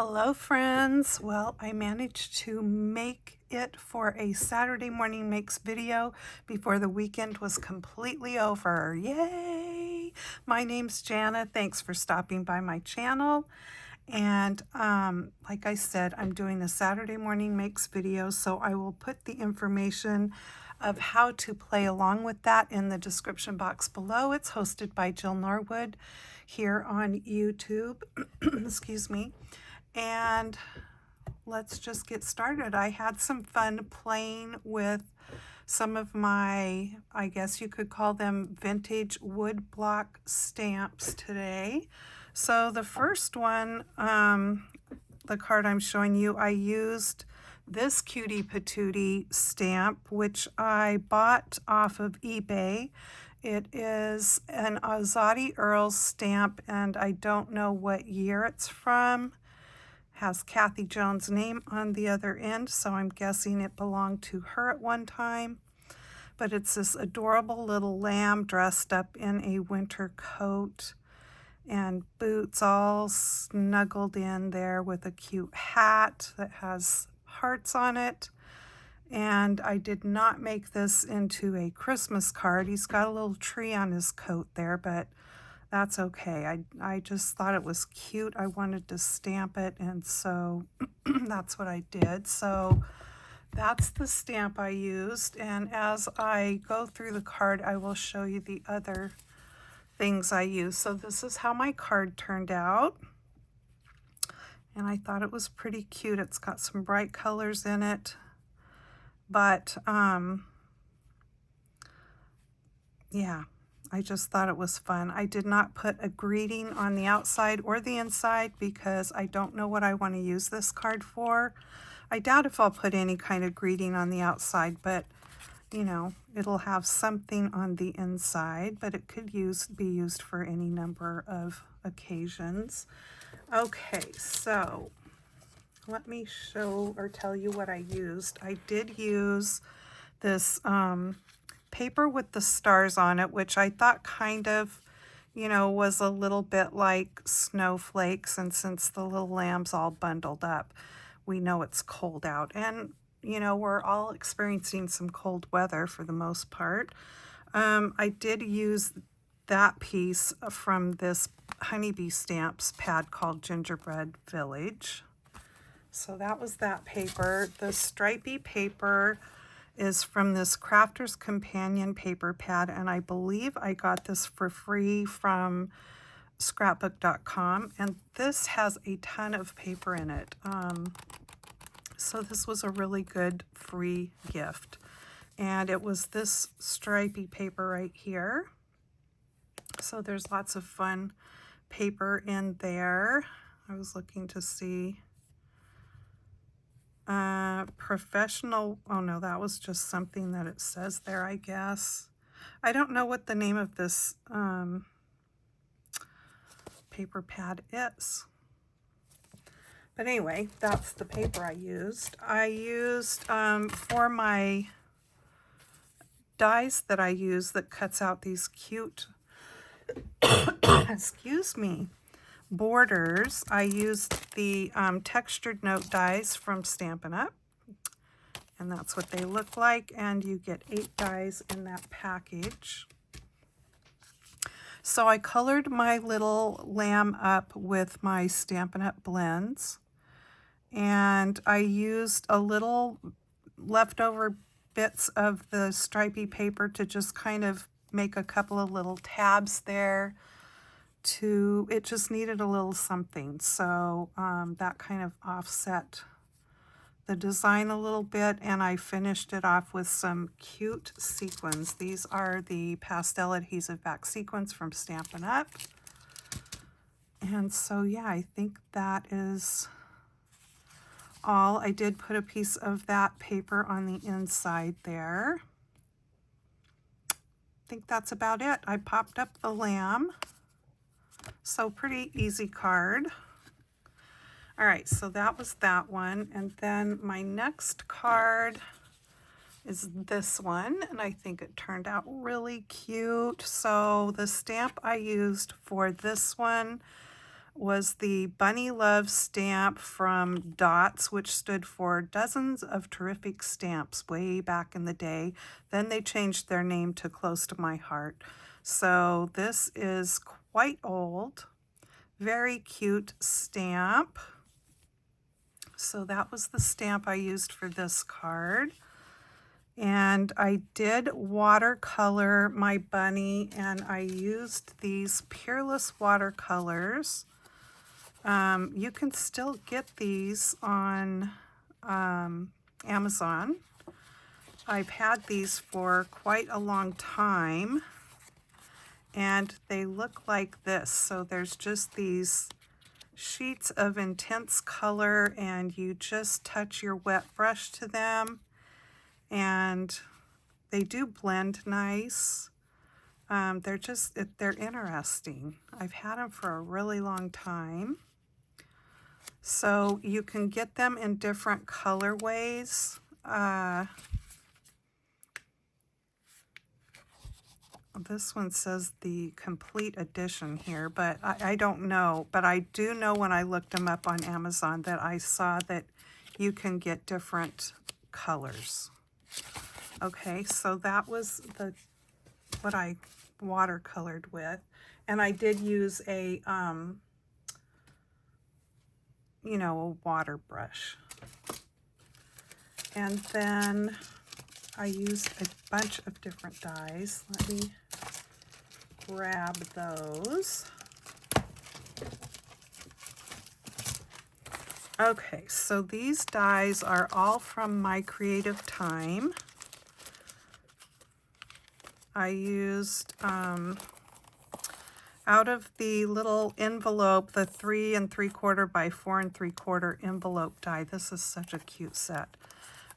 Hello friends. Well, I managed to make it for a Saturday morning makes video before the weekend was completely over. Yay! My name's Janna. Thanks for stopping by my channel. And like I said, I'm doing a Saturday morning makes video, so I will put the information of how to play along with that in the description box below. It's hosted by Jill Norwood here on YouTube. Excuse me. And let's just get started. I had some fun playing with some of my, I guess you could call them vintage wood block stamps today. So the first one, the card I'm showing you, I used this Cutie Patootie stamp, which I bought off of eBay. It is an Azadi Earls stamp, and I don't know what year it's from. Has Kathy Jones' name on the other end, so I'm guessing it belonged to her at one time. But it's this adorable little lamb dressed up in a winter coat and boots, all snuggled in there with a cute hat that has hearts on it. And I did not make this into a Christmas card. He's got a little tree on his coat there, but that's okay. I just thought it was cute. I wanted to stamp it, and so that's what I did. So that's the stamp I used, and as I go through the card, I will show you the other things I used. So this is how my card turned out, and I thought it was pretty cute. It's got some bright colors in it, but yeah, I just thought it was fun. I did not put a greeting on the outside or the inside because I don't know what I want to use this card for. I doubt if I'll put any kind of greeting on the outside, but you know, it'll have something on the inside, but it could be used for any number of occasions. Okay, so let me show or tell you what I used. I did use this paper with the stars on it, which I thought kind of, you know, was a little bit like snowflakes. And since the little lamb's all bundled up, we know it's cold out. And, you know, we're all experiencing some cold weather for the most part. I did use that piece from this honeybee stamps pad called Gingerbread Village. So that was that paper. The stripy paper is from this Crafter's Companion paper pad, and I believe I got this for free from scrapbook.com, and this has a ton of paper in it. So this was a really good free gift, and it was this stripy paper right here. So there's lots of fun paper in there. I was looking to see professional, oh no, that was just something that it says there, I guess. I don't know what the name of this paper pad is. But anyway, that's the paper I used. I used, for my dies that I use that cuts out these cute, excuse me, borders, I used the textured note dies from Stampin' Up, and that's what they look like, and you get 8 dies in that package. So I colored my little lamb up with my Stampin' Up blends, and I used a little leftover bits of the stripy paper to just kind of make a couple of little tabs there. It just needed a little something, so that kind of offset the design a little bit, and I finished it off with some cute sequins. These are the pastel adhesive back sequins from Stampin' Up. And so yeah, I think that is all. I did put a piece of that paper on the inside there. I think that's about it. I popped up the lamb. So pretty easy card. All right, so that was that one. And then my next card is this one, and I think it turned out really cute. So the stamp I used for this one was the Bunny Love stamp from Dots, which stood for Dozens of Terrific Stamps way back in the day. Then they changed their name to Close to My Heart. So this is quite old, very cute stamp. So that was the stamp I used for this card. And I did watercolor my bunny, and I used these Peerless watercolors. You can still get these on Amazon. I've had these for quite a long time, and they look like this. So there's just these sheets of intense color, and you just touch your wet brush to them, and they do blend nice. They're interesting. I've had them for a really long time. So you can get them in different colorways. This one says the complete edition here, but I don't know. But I do know when I looked them up on Amazon that I saw that you can get different colors. Okay, so that was what I watercolored with. And I did use a, you know, a water brush. And then I used a bunch of different dies. Let me grab those. Okay, so these dies are all from my creative time. I used, out of the little envelope, the 3 3/4 by 4 3/4 envelope die. This is such a cute set.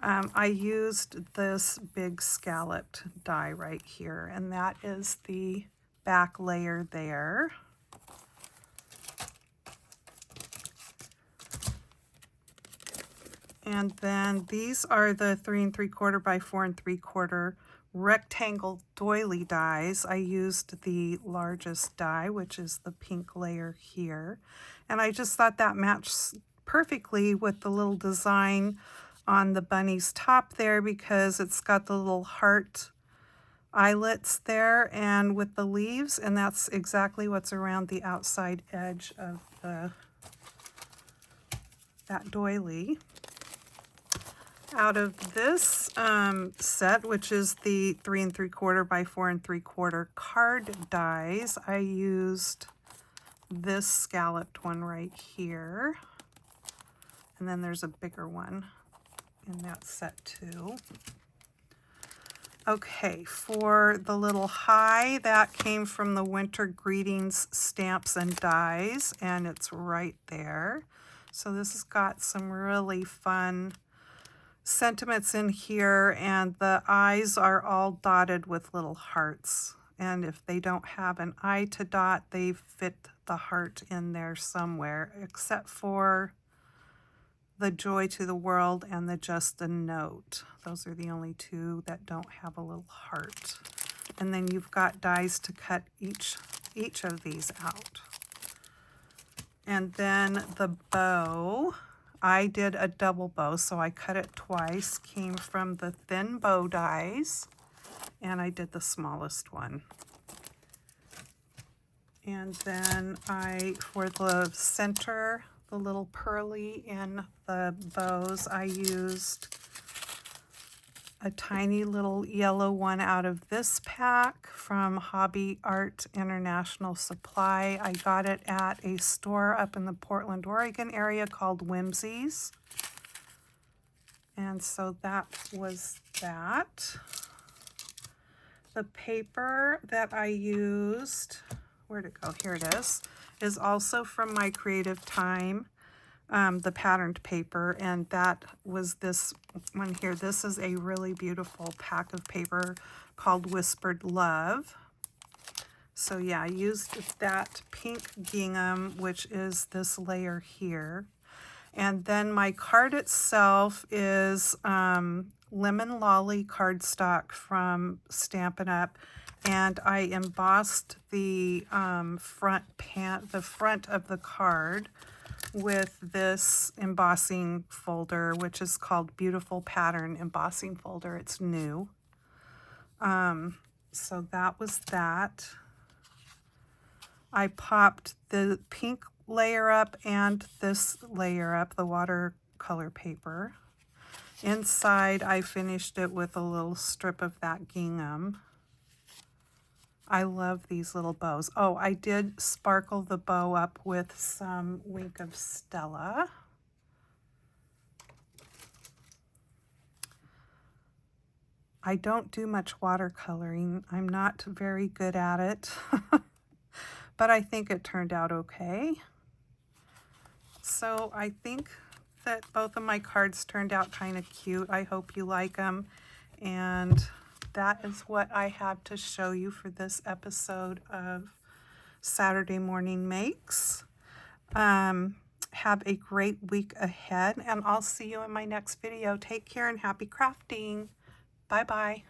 I used this big scalloped die right here, and that is the back layer there. And then these are the 3 3/4 by 4 3/4 rectangle doily dies. I used the largest die, which is the pink layer here. And I just thought that matched perfectly with the little design on the bunny's top there, because it's got the little heart eyelets there and with the leaves, and that's exactly what's around the outside edge of that doily. Out of this set, which is the 3 3/4 by 4 3/4 card dies, I used this scalloped one right here. And then there's a bigger one in that set too. Okay, for the little high, that came from the Winter Greetings Stamps and Dies, and it's right there. So this has got some really fun sentiments in here, and the eyes are all dotted with little hearts. And if they don't have an eye to dot, they fit the heart in there somewhere, except for the Joy to the World and the Just a Note. Those are the only two that don't have a little heart. And then you've got dies to cut each of these out. And then the bow, I did a double bow, so I cut it twice. Came from the thin bow dies, and I did the smallest one. And then for the center, the little pearly in the bows, I used a tiny little yellow one out of this pack from Hobby Art International Supply. I got it at a store up in the Portland, Oregon area called Whimsies. And so that was that. The paper that I used, where'd it go? Here it is also from my creative time, the patterned paper, and that was this one here. This is a really beautiful pack of paper called Whispered Love. So yeah, I used that pink gingham, which is this layer here. And then my card itself is Lemon Lolly cardstock from Stampin' Up. And I embossed the the front of the card with this embossing folder, which is called Beautiful Pattern Embossing Folder. It's new. So that was that. I popped the pink layer up and this layer up, the watercolor paper. Inside, I finished it with a little strip of that gingham. I love these little bows. Oh, I did sparkle the bow up with some Wink of Stella. I don't do much watercoloring. I'm not very good at it, but I think it turned out okay. So I think that both of my cards turned out kind of cute. I hope you like them. And that is what I have to show you for this episode of Saturday Morning Makes. Have a great week ahead, and I'll see you in my next video. Take care and happy crafting. Bye-bye.